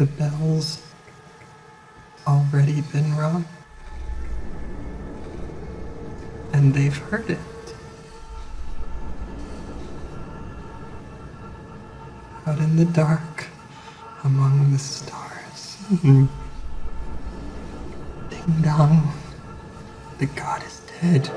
The bell's already been rung, and they've heard it. Out in the dark, among the stars. Ding dong, the god is dead.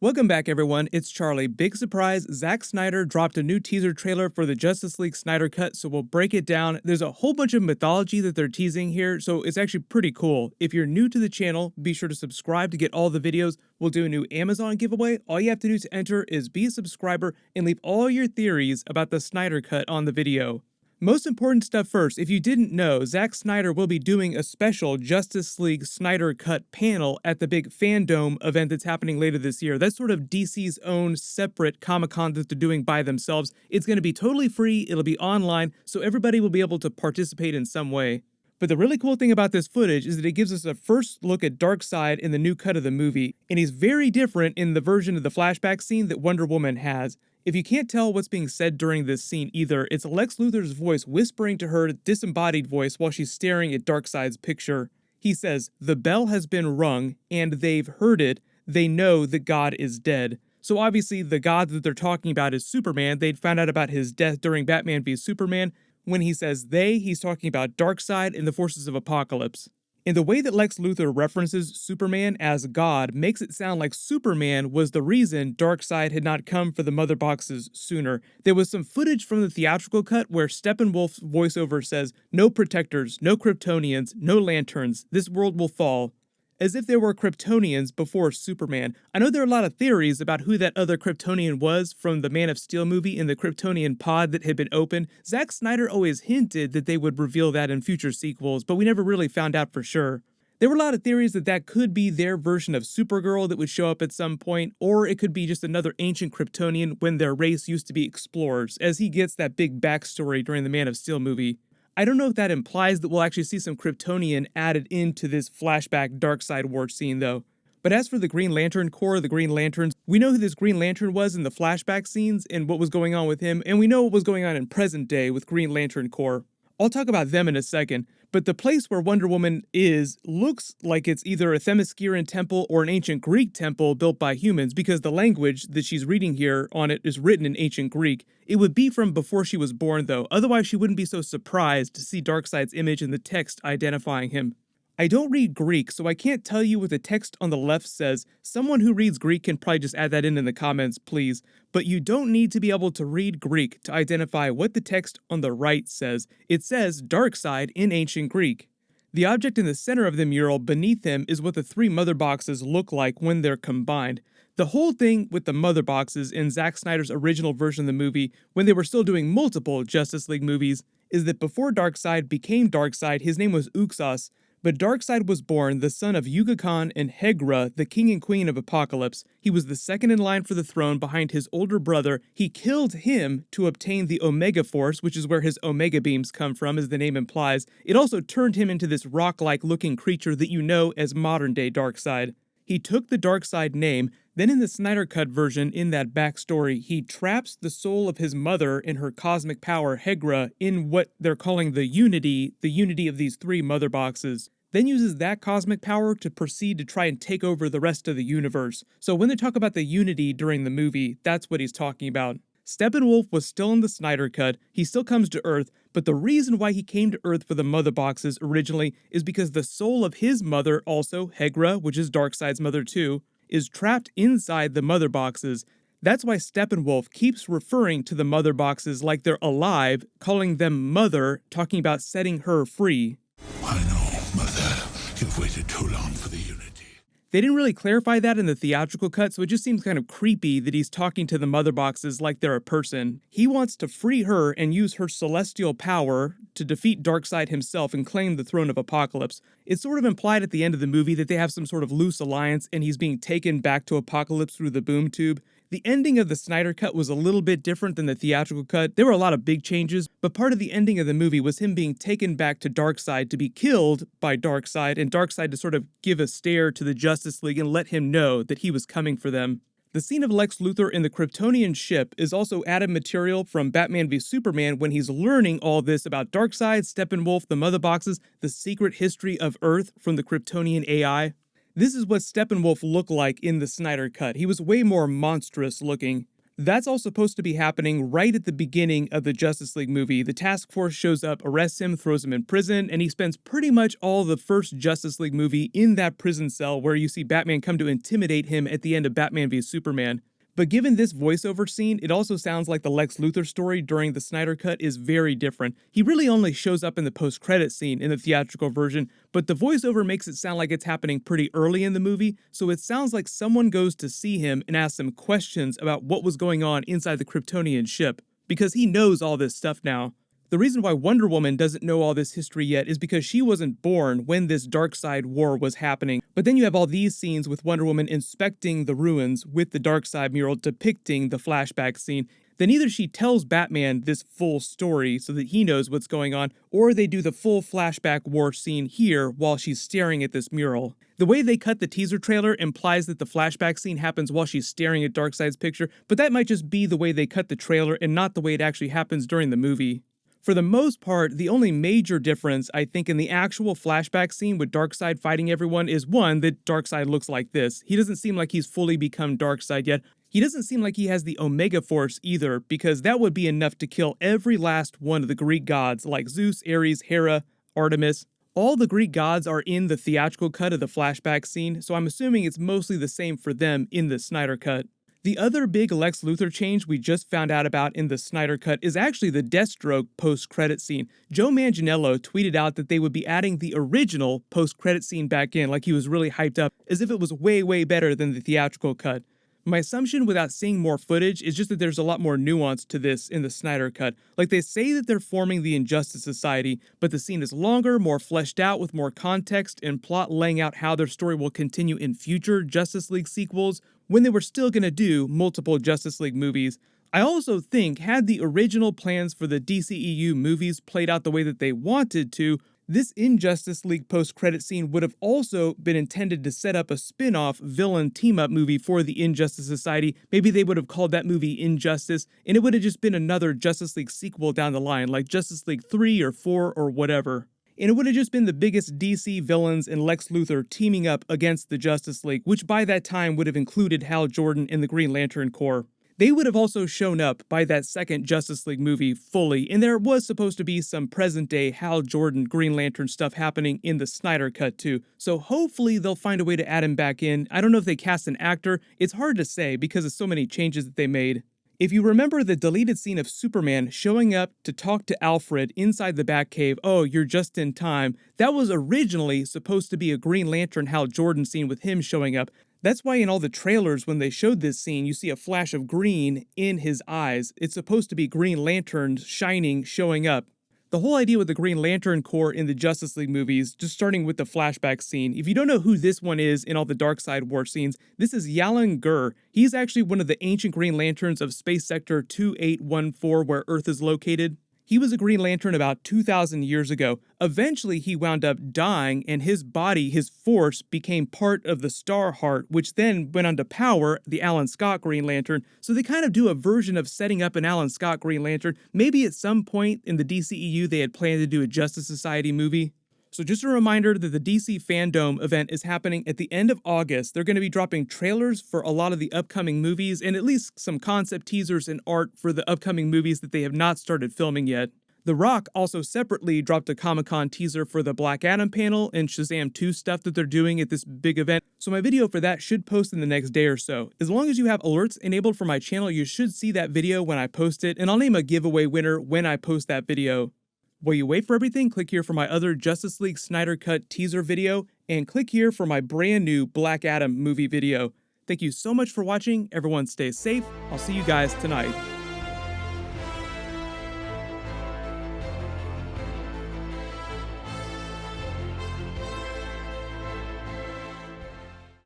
Welcome back, everyone. It's Charlie. Big surprise, Zack Snyder dropped a new teaser trailer for the Justice League Snyder Cut, so we'll break it down. There's a whole bunch of mythology that they're teasing here, so it's actually pretty cool. If you're new to the channel, be sure to subscribe to get all the videos. We'll do a new Amazon giveaway. All you have to do to enter is be a subscriber and leave all your theories about the Snyder Cut on the video. Most important stuff first, if you didn't know, Zack Snyder will be doing a special Justice League Snyder Cut panel at the big Fandome event that's happening later this year. That's sort of DC's own separate Comic-Con that they're doing by themselves. It's going to be totally free, it'll be online, so everybody will be able to participate in some way. But the really cool thing about this footage is that it gives us a first look at Darkseid in the new cut of the movie, and he's very different in the version of the flashback scene that Wonder Woman has. If you can't tell what's being said during this scene either, it's Lex Luthor's voice whispering to her disembodied voice while she's staring at Darkseid's picture. He says, "The bell has been rung, and they've heard it. They know that God is dead." So obviously the God that they're talking about is Superman. They'd found out about his death during Batman v Superman. When he says they, he's talking about Darkseid and the forces of Apokolips. And the way that Lex Luthor references Superman as God makes it sound like Superman was the reason Darkseid had not come for the mother boxes sooner. There was some footage from the theatrical cut where Steppenwolf's voiceover says, "No protectors, no Kryptonians, no lanterns, this world will fall." As if there were Kryptonians before Superman. I know there are a lot of theories about who that other Kryptonian was from the Man of Steel movie in the Kryptonian pod that had been opened. Zack Snyder always hinted that they would reveal that in future sequels, but we never really found out for sure. There were a lot of theories that that could be their version of Supergirl that would show up at some point, or it could be just another ancient Kryptonian when their race used to be explorers, as he gets that big backstory during the Man of Steel movie. I don't know if that implies that we'll actually see some Kryptonian added into this flashback Darkseid war scene, though. But as for the Green Lantern Corps, the Green Lanterns, we know who this Green Lantern was in the flashback scenes and what was going on with him, and we know what was going on in present day with Green Lantern Corps. I'll talk about them in a second, but the place where Wonder Woman is looks like it's either a Themysciran temple or an ancient Greek temple built by humans, because the language that she's reading here on it is written in ancient Greek. It would be from before she was born, though, otherwise she wouldn't be so surprised to see Darkseid's image in the text identifying him. I don't read Greek, so I can't tell you what the text on the left says. Someone who reads Greek can probably just add that in the comments, please. But you don't need to be able to read Greek to identify what the text on the right says. It says Darkseid in ancient Greek. The object in the center of the mural beneath him is what the three mother boxes look like when they're combined. The whole thing with the mother boxes in Zack Snyder's original version of the movie, when they were still doing multiple Justice League movies, is that before Darkseid became Darkseid, his name was Uxas. But Darkseid was born the son of Yuga Khan and Hegra, the king and queen of Apokolips. He was the second in line for the throne behind his older brother. He killed him to obtain the Omega Force, which is where his Omega beams come from, as the name implies. It also turned him into this rock-like looking creature that you know as modern-day Darkseid. He took the Darkseid name. Then in the Snyder Cut version, in that backstory, he traps the soul of his mother and her cosmic power, Hegra, in what they're calling the unity of these three mother boxes. Then uses that cosmic power to proceed to try and take over the rest of the universe. So when they talk about the unity during the movie, that's what he's talking about. Steppenwolf was still in the Snyder Cut, he still comes to Earth, but the reason why he came to Earth for the mother boxes originally is because the soul of his mother, also Hegra, which is Darkseid's mother too, is trapped inside the mother boxes. That's why Steppenwolf keeps referring to the mother boxes like they're alive, calling them mother, talking about setting her free. I know, Mother. You've waited too long for the unity. They didn't really clarify that in the theatrical cut, so it just seems kind of creepy that he's talking to the mother boxes like they're a person. He wants to free her and use her celestial power to defeat Darkseid himself and claim the throne of Apokolips. It's sort of implied at the end of the movie that they have some sort of loose alliance and he's being taken back to Apokolips through the boom tube. The ending of the Snyder cut was a little bit different than the theatrical cut. There were a lot of big changes, but part of the ending of the movie was him being taken back to Darkseid to be killed by Darkseid, and Darkseid to sort of give a stare to the Justice League and let him know that he was coming for them. The scene of Lex Luthor in the Kryptonian ship is also added material from Batman v Superman when he's learning all this about Darkseid, Steppenwolf, the mother boxes, the secret history of Earth from the Kryptonian AI. This is what Steppenwolf looked like in the Snyder cut. He was way more monstrous looking. That's all supposed to be happening right at the beginning of the Justice League movie. The task force shows up, arrests him, throws him in prison, and he spends pretty much all the first Justice League movie in that prison cell where you see Batman come to intimidate him at the end of Batman v Superman. But given this voiceover scene, it also sounds like the Lex Luthor story during the Snyder cut is very different. He really only shows up in the post-credit scene in the theatrical version, but the voiceover makes it sound like it's happening pretty early in the movie, so it sounds like someone goes to see him and asks him questions about what was going on inside the Kryptonian ship, because he knows all this stuff now. The reason why Wonder Woman doesn't know all this history yet is because she wasn't born when this Darkseid war was happening. But then you have all these scenes with Wonder Woman inspecting the ruins with the Darkseid mural depicting the flashback scene. Then either she tells Batman this full story so that he knows what's going on, or they do the full flashback war scene here while she's staring at this mural. The way they cut the teaser trailer implies that the flashback scene happens while she's staring at Darkseid's picture, but that might just be the way they cut the trailer and not the way it actually happens during the movie. For the most part, the only major difference, I think, in the actual flashback scene with Darkseid fighting everyone is one, that Darkseid looks like this. He doesn't seem like he's fully become Darkseid yet. He doesn't seem like he has the Omega Force either, because that would be enough to kill every last one of the Greek gods, like Zeus, Ares, Hera, Artemis. All the Greek gods are in the theatrical cut of the flashback scene, so I'm assuming it's mostly the same for them in the Snyder cut. The other big Lex Luthor change we just found out about in the Snyder cut is actually the Deathstroke post-credit scene. Joe Manganiello tweeted out that they would be adding the original post-credit scene back in, like he was really hyped up, as if it was way, way better than the theatrical cut. My assumption without seeing more footage is just that there's a lot more nuance to this in the Snyder cut. Like, they say that they're forming the Injustice Society, but the scene is longer, more fleshed out with more context and plot laying out how their story will continue in future Justice League sequels when they were still going to do multiple Justice League movies. I also think had the original plans for the DCEU movies played out the way that they wanted to, this Injustice League post-credit scene would have also been intended to set up a spin-off villain team-up movie for the Injustice Society. Maybe they would have called that movie Injustice, and it would have just been another Justice League sequel down the line, like Justice League 3 or 4 or whatever. And it would have just been the biggest DC villains and Lex Luthor teaming up against the Justice League, which by that time would have included Hal Jordan and the Green Lantern Corps. They would have also shown up by that second Justice League movie fully, and there was supposed to be some present-day Hal Jordan Green Lantern stuff happening in the Snyder cut too, so hopefully they'll find a way to add him back in. I don't know if they cast an actor. It's hard to say because of so many changes that they made. If you remember the deleted scene of Superman showing up to talk to Alfred inside the Batcave, oh, you're just in time, that was originally supposed to be a Green Lantern Hal Jordan scene with him showing up. That's why in all the trailers when they showed this scene, you see a flash of green in his eyes. It's supposed to be Green Lantern shining, showing up. The whole idea with the Green Lantern Corps in the Justice League movies, just starting with the flashback scene, if you don't know who this one is in all the Darkseid War scenes, this is Yalan Gur. He's actually one of the ancient Green Lanterns of Space Sector 2814, where Earth is located. He was a Green Lantern about 2,000 years ago. Eventually, he wound up dying, and his body, his force, became part of the Star Heart, which then went on to power the Alan Scott Green Lantern. So they kind of do a version of setting up an Alan Scott Green Lantern. Maybe at some point in the DCEU, they had planned to do a Justice Society movie. So just a reminder that the DC Fandome event is happening at the end of August. They're going to be dropping trailers for a lot of the upcoming movies and at least some concept teasers and art for the upcoming movies that they have not started filming yet. The Rock also separately dropped a Comic-Con teaser for the Black Adam panel and Shazam 2 stuff that they're doing at this big event, so my video for that should post in the next day or so. As long as you have alerts enabled for my channel, you should see that video when I post it, and I'll name a giveaway winner when I post that video. While you wait for everything, click here for my other Justice League Snyder Cut teaser video, and click here for my brand new Black Adam movie video. Thank you so much for watching. Everyone stay safe. I'll see you guys tonight.